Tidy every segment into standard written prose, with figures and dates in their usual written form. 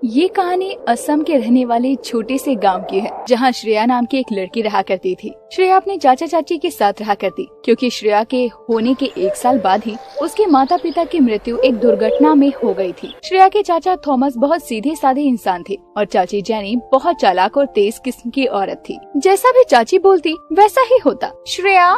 ये कहानी असम के रहने वाले छोटे से गांव की है, जहां श्रेया नाम की एक लड़की रहा करती थी। श्रेया अपने चाचा चाची के साथ रहा करती, क्योंकि श्रेया के होने के 1 साल बाद ही उसके माता पिता की मृत्यु एक दुर्घटना में हो गई थी। श्रेया के चाचा थॉमस बहुत सीधे साधे इंसान थे और चाची जेनी बहुत चालाक और तेज किस्म की औरत थी। जैसा भी चाची बोलती वैसा ही होता। श्रेया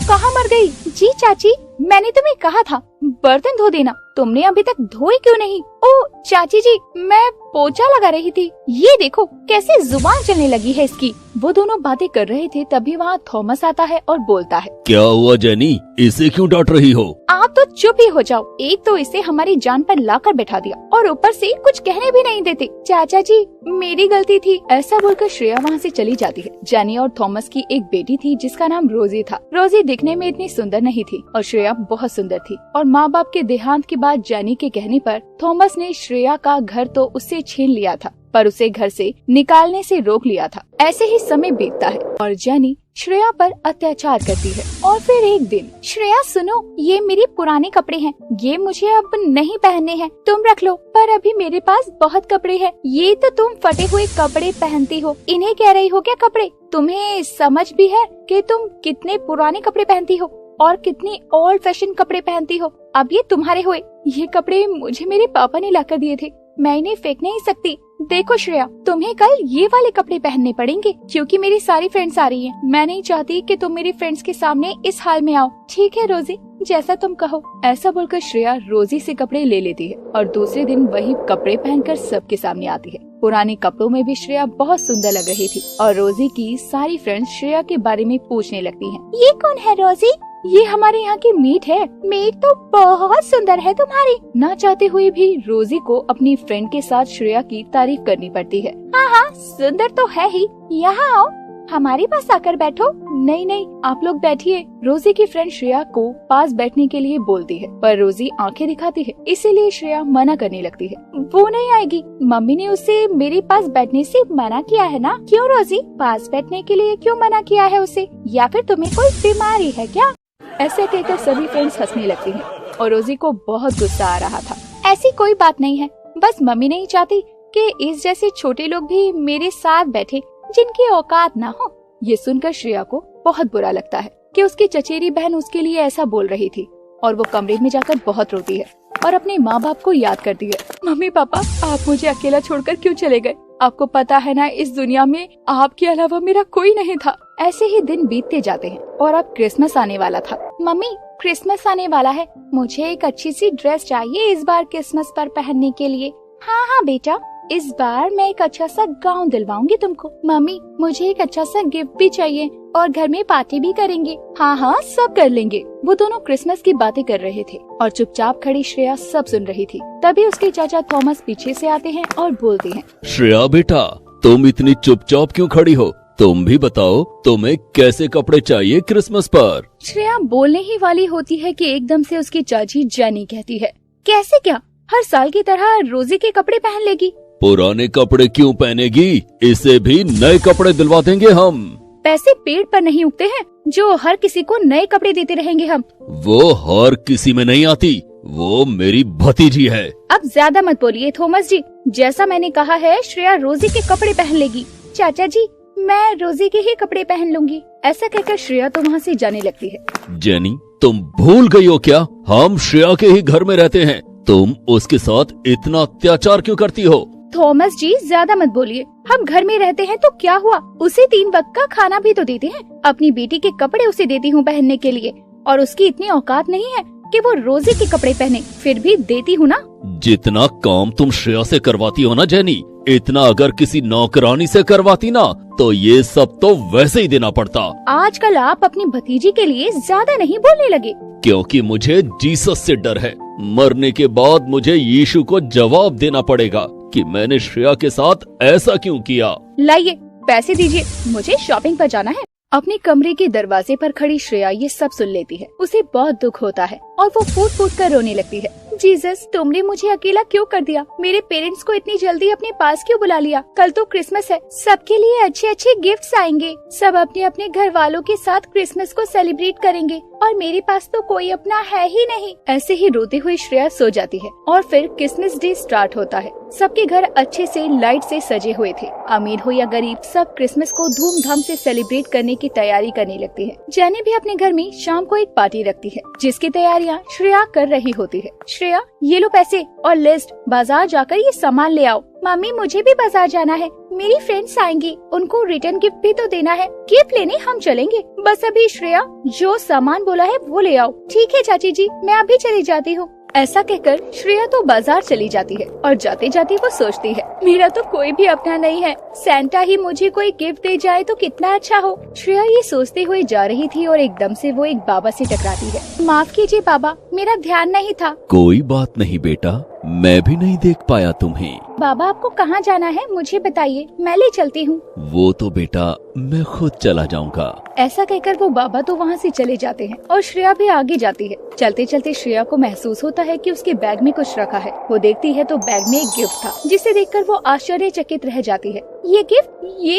कहाँ मर गई? जी चाची, मैंने तुम्हें कहा था बर्तन धो देना, तुमने अभी तक धोए क्यों नहीं? ओ चाची जी, मैं पोछा लगा रही थी। ये देखो कैसे जुबान चलने लगी है इसकी। वो दोनों बातें कर रहे थे, तभी वहाँ थॉमस आता है और बोलता है, क्या हुआ जेनी, इसे क्यों डांट रही हो? आप तो चुप ही हो जाओ। एक तो इसे हमारी जान पर लाकर बैठा दिया और ऊपर से कुछ कहने भी नहीं देते। चाचा जी, मेरी गलती थी। ऐसा बोलकर श्रेया वहाँ से चली जाती है। जेनी और थॉमस की एक बेटी थी जिसका नाम रोजी था। रोजी दिखने में इतनी सुंदर नहीं थी और श्रेया बहुत सुंदर थी। और माँ बाप के देहांत के बाद जेनी के कहने पर थॉमस ने श्रेया का घर तो उससे छीन लिया था, पर उसे घर से निकालने से रोक लिया था। ऐसे ही समय बीतता है और जेनी श्रेया पर अत्याचार करती है। और फिर एक दिन, श्रेया सुनो, ये मेरे पुराने कपड़े हैं, ये मुझे अब नहीं पहनने हैं, तुम रख लो। पर अभी मेरे पास बहुत कपड़े हैं। ये तो तुम फटे हुए कपड़े पहनती हो, इन्हें कह रही हो क्या कपड़े? तुम्हें समझ भी है कि तुम कितने पुराने कपड़े पहनती हो और कितनी ओल्ड फैशन कपड़े पहनती हो? अब ये तुम्हारे हुए। ये कपड़े मुझे मेरे पापा ने लाकर दिए थे, मैं इन्हें फेंक नहीं सकती। देखो श्रेया, तुम्हें कल ये वाले कपड़े पहनने पड़ेंगे, क्योंकि मेरी सारी फ्रेंड्स आ रही हैं। मैं नहीं चाहती कि तुम मेरी फ्रेंड्स के सामने इस हाल में आओ। ठीक है रोजी, जैसा तुम कहो। ऐसा बोलकर श्रेया रोजी से कपड़े ले लेती है और दूसरे दिन वही कपड़े पहनकर सबके सामने आती है। पुराने कपड़ों में भी श्रेया बहुत सुंदर लग रही थी और रोजी की सारी फ्रेंड्स श्रेया के बारे में पूछने लगती हैं। ये कौन है रोजी? ये हमारे यहाँ की मीट है। मीट तो बहुत सुंदर है तुम्हारी। ना चाहते हुए भी रोजी को अपनी फ्रेंड के साथ श्रेया की तारीफ करनी पड़ती है। हाँ, सुंदर तो है ही। यहाँ आओ, हमारे पास आकर बैठो। नहीं, आप लोग बैठिए। रोजी की फ्रेंड श्रेया को पास बैठने के लिए बोलती है, पर रोजी आंखें दिखाती है, इसीलिए श्रेया मना करने लगती है। वो नहीं आएगी, मम्मी ने उसे मेरे पास बैठने से मना किया है ना। क्यों रोजी, पास बैठने के लिए क्यों मना किया है उसे? या फिर तुम्हें कोई बीमारी है क्या? ऐसे कहकर सभी फ्रेंड्स हंसने लगती हैं और रोजी को बहुत गुस्सा आ रहा था। ऐसी कोई बात नहीं है, बस मम्मी नहीं चाहती कि इस जैसे छोटे लोग भी मेरे साथ बैठे जिनकी औकात ना हो। ये सुनकर श्रेया को बहुत बुरा लगता है कि उसकी चचेरी बहन उसके लिए ऐसा बोल रही थी और वो कमरे में जाकर बहुत रोती है और अपने माँ बाप को याद करती है। मम्मी पापा, आप मुझे अकेला छोड़कर क्यों चले गए? आपको पता है ना, इस दुनिया में आपके अलावा मेरा कोई नहीं था। ऐसे ही दिन बीतते जाते हैं और अब क्रिसमस आने वाला था। मम्मी, क्रिसमस आने वाला है, मुझे एक अच्छी सी ड्रेस चाहिए इस बार क्रिसमस पर पहनने के लिए। हाँ बेटा, इस बार मैं एक अच्छा सा गाउन दिलवाऊंगी तुमको। मम्मी, मुझे एक अच्छा सा गिफ्ट भी चाहिए और घर में पार्टी भी करेंगे। हाँ, सब कर लेंगे। वो दोनों क्रिसमस की बातें कर रहे थे और चुपचाप खड़ी श्रेया सब सुन रही थी। तभी उसके चाचा थॉमस पीछे से आते हैं और बोलते हैं, श्रेया बेटा, तुम इतनी चुपचाप क्यों खड़ी हो? तुम भी बताओ, तुम्हें कैसे कपड़े चाहिए क्रिसमस पर? श्रेया बोलने ही वाली होती है कि एकदम से उसकी चाची जेनी कहती है, कैसे क्या? हर साल की तरह रोजी के कपड़े पहन लेगी? पुराने कपड़े क्यों पहनेगी? इसे भी नए कपड़े दिलवा देंगे हम। पैसे पेड़ पर नहीं उगते हैं जो हर किसी को नए कपड़े देते रहेंगे हम। वो हर किसी में नहीं आती, वो मेरी भतीजी है। अब ज्यादा मत बोलिए थॉमस जी, जैसा मैंने कहा है श्रेया रोजी के कपड़े पहन लेगी। चाचा जी, मैं रोजी के ही कपड़े पहन लूंगी। ऐसा कहकर श्रेया तो वहाँ से जाने लगती है। जेनी, तुम भूल गई हो क्या? हम श्रेया के ही घर में रहते हैं, तुम उसके साथ इतना अत्याचार क्यों करती हो? थॉमस जी, ज्यादा मत बोलिए। हम घर में रहते हैं तो क्या हुआ, उसे 3 वक्त का खाना भी तो देते हैं। अपनी बेटी के कपड़े उसे देती हूँ पहनने के लिए और उसकी इतनी औकात नहीं है कि वो रोजी के कपड़े पहने, फिर भी देती हूँ ना। जितना काम तुम श्रेया से करवाती हो ना जेनी, इतना अगर किसी नौकरानी से करवाती ना तो ये सब तो वैसे ही देना पड़ता। आजकल आप अपनी भतीजी के लिए ज्यादा नहीं बोलने लगे। क्योंकि मुझे जीसस से डर है। मरने के बाद मुझे यीशु को जवाब देना पड़ेगा कि मैंने श्रेया के साथ ऐसा क्यों किया। लाइए पैसे दीजिए, मुझे शॉपिंग पर जाना है। अपने कमरे के दरवाजे पर खड़ी श्रेया ये सब सुन लेती है। उसे बहुत दुख होता है और वो फूट फूट कर रोने लगती है। जीसस, तुमने मुझे अकेला क्यों कर दिया? मेरे पेरेंट्स को इतनी जल्दी अपने पास क्यों बुला लिया? कल तो क्रिसमस है, सबके लिए अच्छे अच्छे गिफ्ट्स आएंगे, सब अपने अपने घर वालों के साथ क्रिसमस को सेलिब्रेट करेंगे और मेरे पास तो कोई अपना है ही नहीं। ऐसे ही रोते हुए श्रेया सो जाती है और फिर क्रिसमस डे स्टार्ट होता है। सबके घर अच्छे से लाइट से सजे हुए थे। अमीर हो या गरीब, सब क्रिसमस को धूमधाम से सेलिब्रेट करने की तैयारी करने लगती है। जेनी भी अपने घर में शाम को एक पार्टी रखती है, जिसकी तैयारियां श्रेया कर रही होती है। श्रेया, ये लो पैसे और लिस्ट, बाजार जाकर ये सामान ले आओ। मम्मी, मुझे भी बाजार जाना है, मेरी फ्रेंड्स आएंगी, उनको रिटर्न गिफ्ट भी तो देना है। गिफ्ट लेने हम चलेंगे। बस अभी श्रेया जो सामान बोला है वो ले आओ। ठीक है चाची जी, मैं अभी चली जाती हूँ। ऐसा कहकर श्रेया तो बाजार चली जाती है और जाते जाते वो सोचती है, मेरा तो कोई भी अपना नहीं है, सैंटा ही मुझे कोई गिफ्ट दे जाए तो कितना अच्छा हो। श्रेया ये सोचते हुए जा रही थी और एकदम से वो एक बाबा से टकराती है। माफ कीजिए बाबा, मेरा ध्यान नहीं था। कोई बात नहीं बेटा, मैं भी नहीं देख पाया तुम्हें। बाबा, आपको कहाँ जाना है मुझे बताइए, मैं ले चलती हूँ। वो तो बेटा मैं खुद चला जाऊंगा। ऐसा कहकर वो बाबा तो वहाँ से चले जाते हैं और श्रेया भी आगे जाती है। चलते चलते श्रेया को महसूस होता है कि उसके बैग में कुछ रखा है। वो देखती है तो बैग में एक गिफ्ट था, जिसे देखकर वो आश्चर्यचकित रह जाती है। ये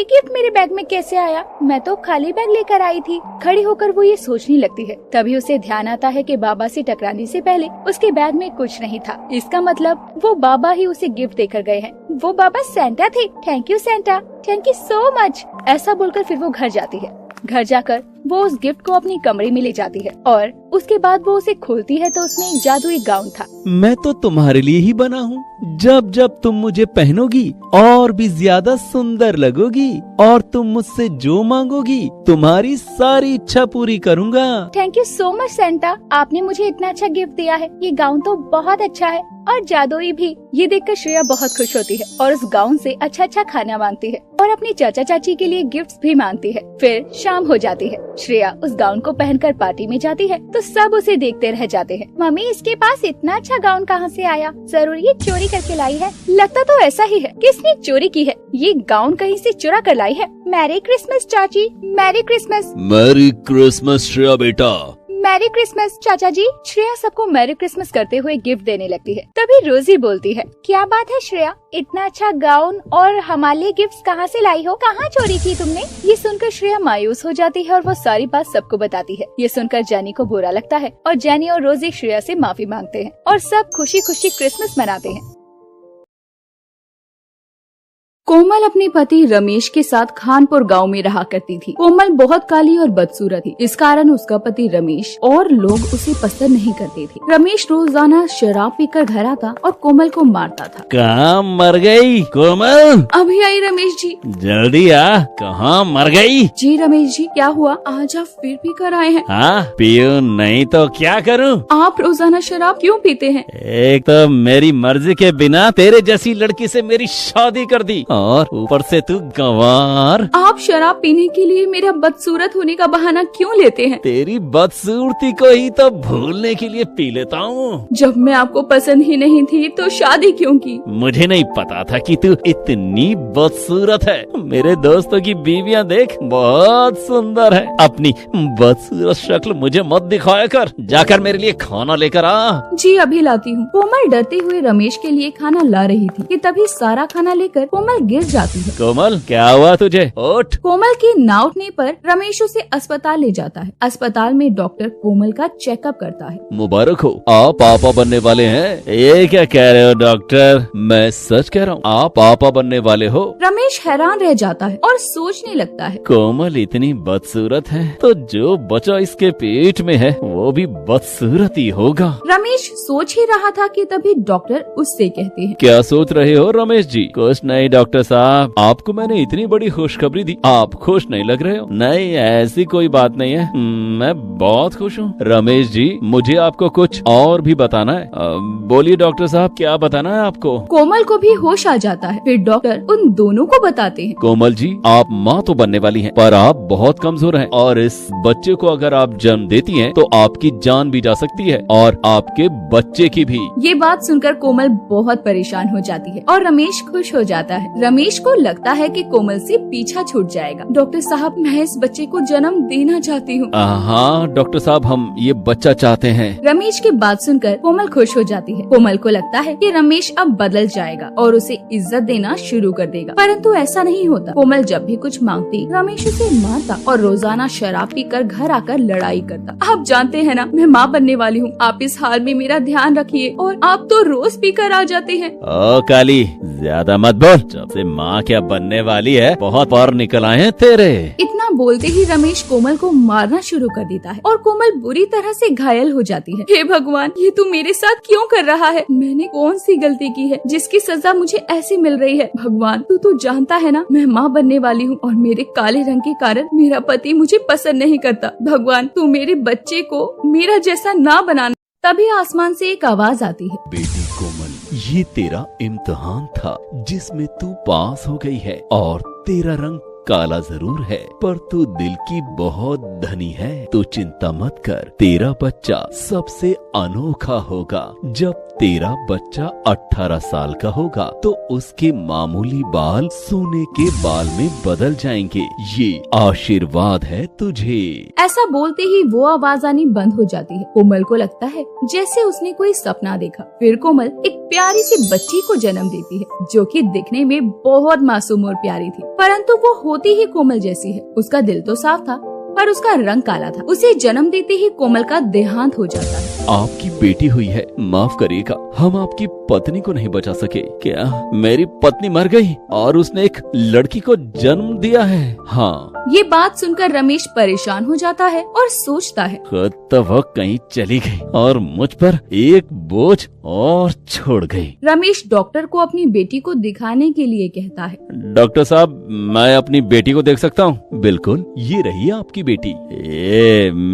गिफ्ट मेरे बैग में कैसे आया? मैं तो खाली बैग लेकर आई थी। खड़ी होकर वो ये सोचने लगती है। तभी उसे ध्यान आता है कि बाबा से टकराने से पहले उसके बैग में कुछ नहीं था। इसका मतलब वो बाबा ही उसे गिफ्ट देकर गए हैं। वो बाबा सेंटा थे। Thank you Santa, thank you so much. ऐसा बोलकर फिर वो घर जाती है। घर जाकर वो उस गिफ्ट को अपनी कमरे में ले जाती है और उसके बाद वो उसे खोलती है तो उसमें एक जादुई गाउन था। मैं तो तुम्हारे लिए ही बना हूँ। जब जब तुम मुझे पहनोगी और भी ज्यादा सुंदर लगोगी और तुम मुझसे जो मांगोगी तुम्हारी सारी इच्छा पूरी करूँगा। Thank you so much Santa, आपने मुझे इतना अच्छा गिफ्ट दिया है। ये गाउन तो बहुत अच्छा है और जादुई भी। ये देखकर श्रेया बहुत खुश होती है और उस गाउन से अच्छा अच्छा खाना मांगती है और अपनी चाचा चाची के लिए गिफ्ट्स भी मांगती है। फिर शाम हो जाती है। श्रेया उस गाउन को पहनकर पार्टी में जाती है तो सब उसे देखते रह जाते हैं। मम्मी, इसके पास इतना अच्छा गाउन कहाँ से आया? जरूर ये चोरी करके लाई है। लगता तो ऐसा ही है। किसने चोरी की है? ये गाउन कहीं से चुरा कर लाई है। मैरी क्रिसमस चाची, merry christmas. Merry christmas Shreya बेटा। मैरी क्रिसमस चाचा जी। श्रेया सबको मैरी क्रिसमस करते हुए गिफ्ट देने लगती है। तभी रोजी बोलती है, क्या बात है श्रेया, इतना अच्छा गाउन और हमारे लिए गिफ्ट्स कहाँ से लाई हो? कहाँ चोरी की तुमने? ये सुनकर श्रेया मायूस हो जाती है और वो सारी बात सबको बताती है। ये सुनकर जेनी को बुरा लगता है और जेनी और रोजी श्रेया से माफी मांगते हैं और सब खुशी खुशी क्रिसमस मनाते हैं। कोमल अपने पति रमेश के साथ खानपुर गांव में रहा करती थी। कोमल बहुत काली और बदसूरत थी। इस कारण उसका पति रमेश और लोग उसे पसंद नहीं करते थे। रमेश रोजाना शराब पीकर घर आता और कोमल को मारता था। कहाँ मर गई कोमल? अभी आई रमेश जी। जल्दी आ, कहाँ मर गई? जी रमेश जी, क्या हुआ? आज आप फिर पी कर आए हैं? हाँ, पीऊं नहीं तो क्या करूं? आप रोजाना शराब क्यों पीते हैं? एक तो मेरी मर्जी के बिना तेरे जैसी लड़की से मेरी शादी कर दी और ऊपर से तू गंवार। आप शराब पीने के लिए मेरा बदसूरत होने का बहाना क्यों लेते हैं? तेरी बदसूरती को ही तो भूलने के लिए पी लेता हूँ। जब मैं आपको पसंद ही नहीं थी तो शादी क्यों की? मुझे नहीं पता था कि तू इतनी बदसूरत है। मेरे दोस्तों की बीवियां देख बहुत सुंदर है। अपनी बदसूरत शक्ल मुझे मत दिखाया कर। जाकर मेरे लिए खाना लेकर आ। जी अभी लाती हूँ। कोमल डरते हुए रमेश के लिए खाना ला रही थी कि तभी सारा खाना लेकर कोमल गिर जाती है। कोमल, क्या हुआ तुझे? उठ। कोमल के ना उठने पर रमेश उसे अस्पताल ले जाता है। अस्पताल में डॉक्टर कोमल का चेकअप करता है। मुबारक हो, आप पापा बनने वाले हैं। ये क्या कह रहे हो डॉक्टर? मैं सच कह रहा हूँ, आप पापा बनने वाले हो। रमेश हैरान रह जाता है और सोचने लगता है, कोमल इतनी बदसूरत है तो जो बच्चा इसके पेट में है वो भी बदसूरत ही होगा। रमेश सोच ही रहा था कि तभी डॉक्टर उससे कहते हैं, क्या सोच रहे हो रमेश जी? कुछ नहीं डॉक्टर साहब, आपको मैंने इतनी बड़ी खुशखबरी दी, आप खुश नहीं लग रहे हो। नहीं, ऐसी कोई बात नहीं है, मैं बहुत खुश हूँ। रमेश जी, मुझे आपको कुछ और भी बताना है। बोलिए डॉक्टर साहब, क्या बताना है आपको? कोमल को भी होश आ जाता है। फिर डॉक्टर उन दोनों को बताते हैं, कोमल जी, आप माँ तो बनने वाली हैं, पर आप बहुत कमजोर हैं और इस बच्चे को अगर आप जन्म देती हैं तो आपकी जान भी जा सकती है और आपके बच्चे की भी। ये बात सुनकर कोमल बहुत परेशान हो जाती है और रमेश खुश हो जाता है। रमेश को लगता है कि कोमल से पीछा छूट जाएगा। डॉक्टर साहब, मैं इस बच्चे को जन्म देना चाहती हूँ। हाँ डॉक्टर साहब, हम ये बच्चा चाहते हैं। रमेश की बात सुनकर कोमल खुश हो जाती है। कोमल को लगता है कि रमेश अब बदल जाएगा और उसे इज्जत देना शुरू कर देगा, परंतु ऐसा नहीं होता। कोमल जब भी कुछ मांगती, रमेश उसे मारता और रोजाना शराब पीकर घर आकर लड़ाई करता। आप जानते हैं ना, मैं माँ बनने वाली हूँ। आप इस हाल में मेरा ध्यान रखिए। और आप तो रोज पीकर आ जाते हैं। ओ काली, ज्यादा मत बोल। जब से माँ क्या बनने वाली है, बहुत और निकल आए हैं तेरे। इतना बोलते ही रमेश कोमल को मारना शुरू कर देता है और कोमल बुरी तरह से घायल हो जाती है। हे भगवान, ये तू मेरे साथ क्यों कर रहा है? मैंने कौन सी गलती की है जिसकी सजा मुझे ऐसी मिल रही है? भगवान, तू तो जानता है ना, मैं माँ बनने वाली हूँ और मेरे काले रंग के कारण मेरा पति मुझे पसंद नहीं करता। भगवान, तू मेरे बच्चे को मेरा जैसा ना बनाना। तभी आसमान से एक आवाज आती है। बेटी कोमल, ये तेरा इम्तिहान था जिसमें तू पास हो गई है और तेरा रंग काला जरूर है, पर तू दिल की बहुत धनी है। तू चिंता मत कर, तेरा बच्चा सबसे अनोखा होगा। जब तेरा बच्चा 18 साल का होगा तो उसके मामूली बाल सोने के बाल में बदल जाएंगे। ये आशीर्वाद है तुझे। ऐसा बोलते ही वो आवाज आनी बंद हो जाती है। कोमल को लगता है जैसे उसने कोई सपना देखा। फिर कोमल एक प्यारी सी बच्ची को जन्म देती है, जो कि दिखने में बहुत मासूम और प्यारी थी, परंतु वो होती ही कोमल जैसी है। उसका दिल तो साफ था, पर उसका रंग काला था। उसे जन्म देते ही कोमल का देहांत हो जाता है। आपकी बेटी हुई है, माफ करिएगा, हम आपकी पत्नी को नहीं बचा सके। क्या मेरी पत्नी मर गई और उसने एक लड़की को जन्म दिया है? हाँ। ये बात सुनकर रमेश परेशान हो जाता है और सोचता है, खुद तो वो कहीं चली गई और मुझ पर एक बोझ और छोड़ गई। रमेश डॉक्टर को अपनी बेटी को दिखाने के लिए कहता है। डॉक्टर साहब, मैं अपनी बेटी को देख सकता हूँ? बिल्कुल, ये रही आपकी बेटी।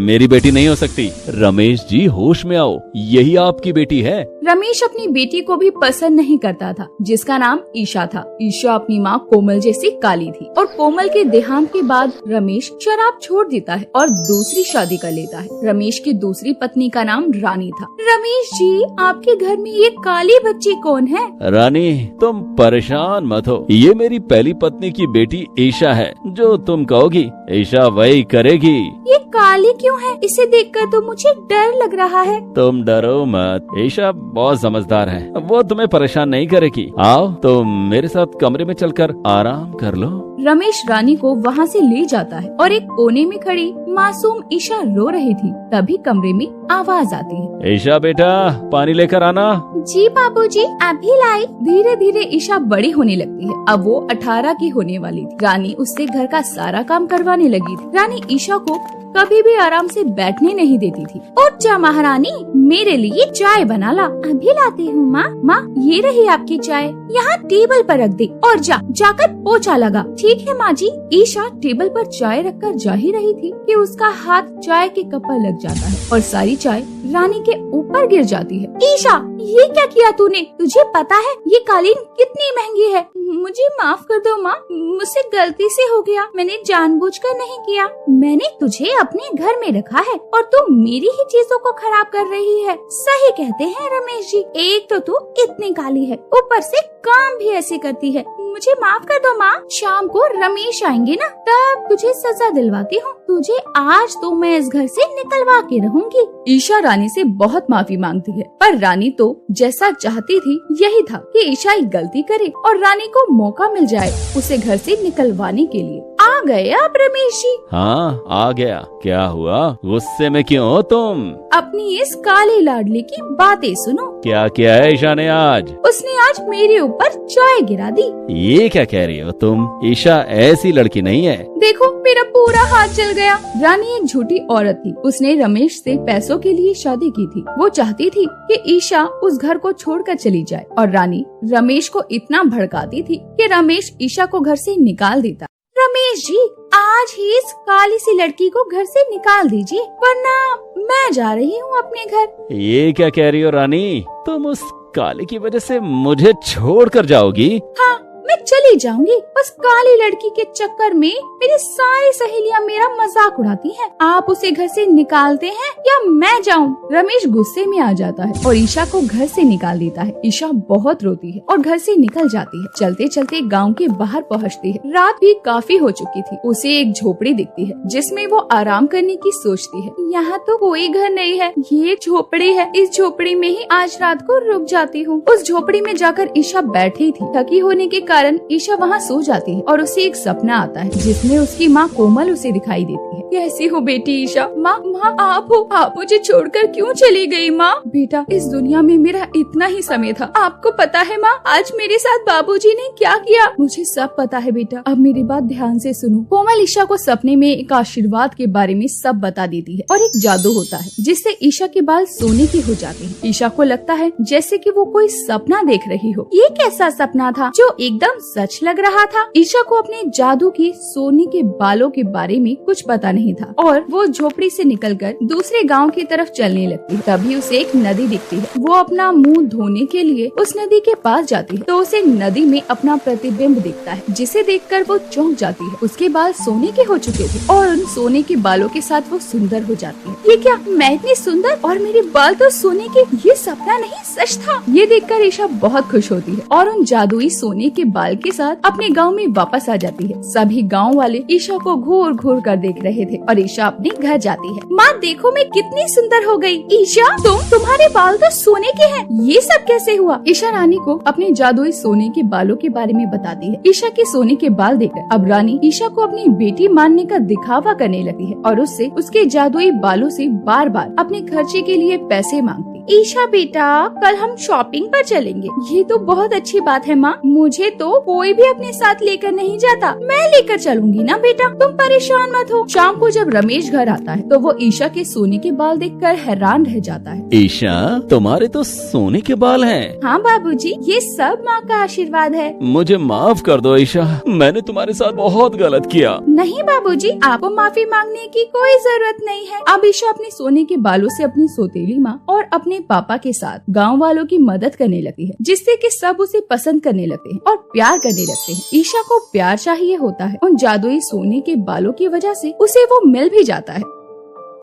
मेरी बेटी नहीं हो सकती। रमेश जी, होश में आओ, यही आपकी बेटी है। रमेश अपनी बेटी को भी पसंद नहीं करता था, जिसका नाम ईशा था। ईशा अपनी माँ कोमल जैसी काली थी और कोमल के देहांत के बाद रमेश शराब छोड़ देता है और दूसरी शादी कर लेता है। रमेश की दूसरी पत्नी का नाम रानी था। रमेश जी, आपके घर में ये काली बच्ची कौन है? रानी, तुम परेशान मत हो, ये मेरी पहली पत्नी की बेटी ईशा है। जो तुम कहोगी ईशा वही करेगी। ये काली क्यों है? इसे देखकर तो मुझे डर लग रहा है। तुम डरो मत, ईशा बहुत समझदार है, वो तुम्हें परेशान नहीं करेगी। आओ तुम मेरे साथ कमरे में चलकर आराम कर लो। रमेश रानी को वहाँ से ले जाता है और एक कोने में खड़ी मासूम ईशा रो रही थी। तभी कमरे में आवाज आती है। ईशा बेटा, पानी लेकर आना। जी बाबूजी, अभी लाई। धीरे धीरे ईशा बड़ी होने लगती है। अब वो 18 की होने वाली थी। रानी उससे घर का सारा काम करवाने लगी थी। रानी ईशा को कभी भी आराम से बैठने नहीं देती थी। उठ जा महारानी, मेरे लिए चाय बना ला। अभी लाती हूँ माँ। माँ, ये रही आपकी चाय, यहाँ टेबल पर रख दे और जाकर पोछा लगा। ठीक है माँ जी। ईशा टेबल पर चाय रखकर जा ही रही थी कि उसका हाथ चाय के कप पर लग जाता है और सारी चाय रानी के ऊपर गिर जाती है। ईशा, ये क्या किया तूने? तुझे पता है ये कालीन कितनी महंगी है? मुझे माफ कर दो माँ, मुझसे गलती से हो गया। मैंने जानबूझकर नहीं किया। मैंने तुझे अपने घर में रखा है और तू मेरी ही चीजों को खराब कर रही है। सही कहते हैं रमेश जी, एक तो तू इतनी काली है, ऊपर से काम भी ऐसे करती है। मुझे माफ कर दो माँ। शाम को रमेश आएंगे ना, तब तुझे सजा दिलवाती हूँ। तुझे आज तो मैं इस घर से निकलवा के रहूंगी। ईशा रानी से बहुत माफी मांगती है, पर रानी तो जैसा चाहती थी यही था कि ईशा एक गलती करे और रानी को मौका मिल जाए उसे घर से निकलवाने के लिए। आ गए आप रमेश जी? हाँ, आ गया। क्या हुआ, गुस्से में क्यों हो तुम? अपनी इस काली लाडली की बातें सुनो। क्या किया है ईशा ने आज? उसने आज मेरे ऊपर चाय गिरा दी। ये क्या कह रही हो तुम? ईशा ऐसी लड़की नहीं है। देखो, मेरा पूरा हाथ जल गया। रानी एक झूठी औरत थी। उसने रमेश से पैसों के लिए शादी की थी। वो चाहती थी कि ईशा उस घर को छोड़कर चली जाए और रानी रमेश को इतना भड़काती थी कि रमेश ईशा को घर से निकाल देता। रमेश जी, आज ही इस काली सी लड़की को घर से निकाल दीजिए, वरना मैं जा रही हूँ अपने घर। ये क्या कह रही हो रानी? तुम उस काली की वजह से मुझे छोड़ कर जाओगी? हाँ, मैं चली जाऊंगी। बस काली लड़की के चक्कर में मेरी सारी सहेलियां मेरा मजाक उड़ाती हैं। आप उसे घर से निकालते हैं या मैं जाऊं? रमेश गुस्से में आ जाता है और ईशा को घर से निकाल देता है। ईशा बहुत रोती है और घर से निकल जाती है। चलते चलते गांव के बाहर पहुंचती है। रात भी काफी हो चुकी थी। उसे एक झोपड़ी दिखती है जिसमें वो आराम करने की सोचती है। यहाँ तो कोई घर नहीं है, ये झोपड़ी है। इस झोपड़ी में ही आज रात को रुक जाती हूँ। उस झोपड़ी में जाकर ईशा बैठी थी। थकी होने के कारण ईशा वहाँ सो जाती है और उसे एक सपना आता है जिसमें उसकी माँ कोमल उसे दिखाई देती है। कैसी हो बेटी ईशा? माँ आप हो? आप मुझे छोड़कर क्यों चली गई माँ? बेटा, इस दुनिया में मेरा इतना ही समय था। आपको पता है माँ, आज मेरे साथ बाबूजी ने क्या किया? मुझे सब पता है बेटा, अब मेरी बात ध्यान से सुनो। कोमल ईशा को सपने में एक आशीर्वाद के बारे में सब बता देती है और एक जादू होता है जिससे ईशा के बाल सोने के हो जाते हैं। ईशा को लगता है जैसे कि वो कोई सपना देख रही हो। ये कैसा सपना था जो एकदम सच लग रहा था? ईशा को अपने जादू की सोने के बालों के बारे में कुछ पता नहीं था और वो झोपड़ी से निकलकर दूसरे गांव की तरफ चलने लगती है। तभी उसे एक नदी दिखती है। वो अपना मुंह धोने के लिए उस नदी के पास जाती है तो उसे नदी में अपना प्रतिबिंब दिखता है जिसे देखकर वो चौंक जाती है। उसके बाल सोने के हो चुके थे और उन सोने के बालों के साथ वो सुंदर हो जाती है। ये क्या, मैं इतनी सुंदर और मेरे बाल तो सोने के? ये सपना नहीं, सच था। ये देखकर ईशा बहुत खुश होती है और उन जादुई सोने के बाल के साथ अपने गांव में वापस आ जाती है। सभी गांव वाले ईशा को घूर घूर कर देख रहे थे और ईशा अपने घर जाती है। माँ देखो, मैं कितनी सुंदर हो गई। ईशा, तुम्हारे बाल तो सोने के हैं, ये सब कैसे हुआ? ईशा रानी को अपने जादुई सोने के बालों के बारे में बताती है। ईशा के सोने के बाल देखकर अब रानी ईशा को अपनी बेटी मानने का दिखावा करने लगती है और उससे उसके जादुई बालों से बार बार अपने खर्चे के लिए पैसे मांगती। ईशा बेटा, कल हम शॉपिंग पर चलेंगे। ये तो बहुत अच्छी बात है माँ, मुझे तो कोई भी अपने साथ लेकर नहीं जाता। मैं लेकर चलूंगी ना बेटा, तुम परेशान मत हो। शाम को जब रमेश घर आता है तो वो ईशा के सोने के बाल देखकर हैरान रह जाता है। ईशा, तुम्हारे तो सोने के बाल हैं। हाँ बाबूजी, ये सब माँ का आशीर्वाद है। मुझे माफ कर दो ईशा, मैंने तुम्हारे साथ बहुत गलत किया। नहीं बाबूजी, आपको माफी मांगने की कोई जरूरत नहीं है। अब ईशा अपने सोने के बालों से अपनी सौतेली माँ और अपने पापा के साथ गांव वालों की मदद करने लगती है जिससे कि सब उसे पसंद करने लगते हैं और प्यार करने लगते हैं। ईशा को प्यार चाहिए होता है। उन जादुई सोने के बालों की वजह से उसे वो मिल भी जाता है।